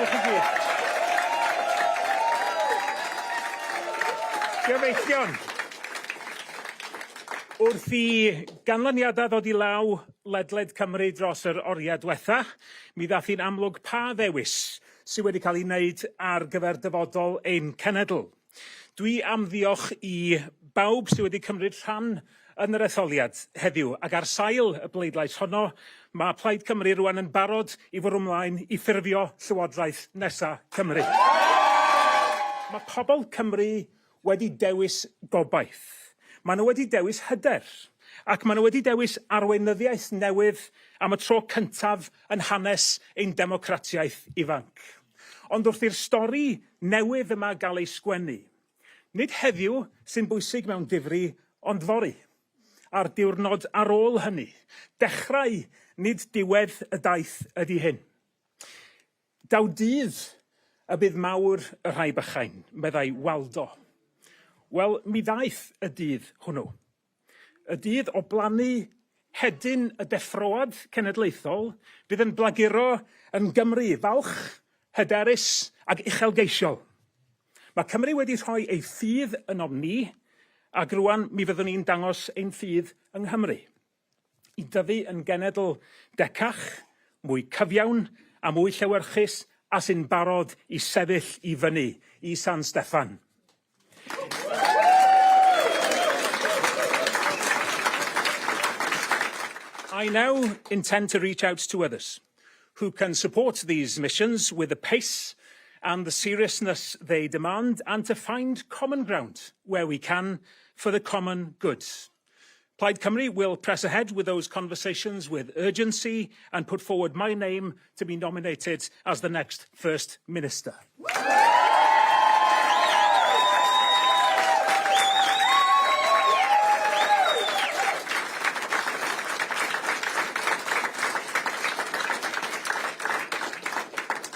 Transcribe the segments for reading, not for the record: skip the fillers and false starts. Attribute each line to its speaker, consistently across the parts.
Speaker 1: Diolch i gyd. Gyfeillion, wrth i ganlyniadau ddod i law ledled Cymru dros yr oriau diwetha, mi ddath hi'n amlwg pa ddewis sydd wedi cael ei wneud ar gyfer dyfodol ein cenedl. Dwi am ddiolch i bawb sydd wedi cymryd rhan yn yr etholiad heddiw, ac ar sail y bleidlais honno, mae Plaid Cymru Rhun yn barod i fwrw mlaen i ffurfio llywodraeth nesaf Cymru. Mae pobl Cymru wedi dewis gobaith. Maen nhw wedi dewis hyder, ac maen nhw wedi dewis arweinyddiaeth newydd am y tro cyntaf yn hanes ein democratiaeth ifanc. Ond wrth i'r stori newydd yma gael ei sgwennu, nid heddiw sy'n bwysig mewn difri, ond fori. A'r diwrnod ar ôl hynny, dechrau nid diwedd y daith ydy hyn. Daw dydd y bydd mawr y rhai bychain, meddai Waldo. Wel, mi ddaeth y dydd hwnnw. Y dydd o blannu hedyn y deffroad cenedlaethol bydd yn blaguro yn Gymru falch, hyderus ac uchelgeisiol. Mae Cymru wedi rhoi ei ffydd yn ofni, ac rwan mi fyddwn ni'n dangos ein ffydd yng Nghymru. I dyfu yn genedl decach, mwy cyfiawn a mwy llewyrchus, a sy'n barod i sefyll i fyny i San Steffan. I now intend to reach out to others who can support these missions with the pace and the seriousness they demand, and to find common ground where we can for the common good. Plaid Cymru will press ahead with those conversations with urgency and put forward my name to be nominated as the next First Minister.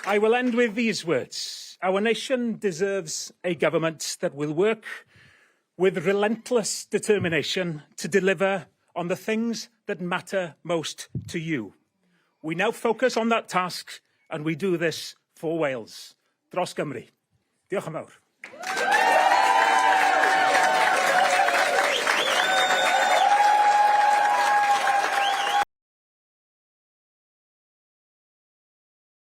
Speaker 1: I will end with these words. Our nation deserves a government that will work with relentless determination to deliver on the things that matter most to you. We now focus on that task, and we do this for Wales. Dros Gymru. Diolch yn fawr.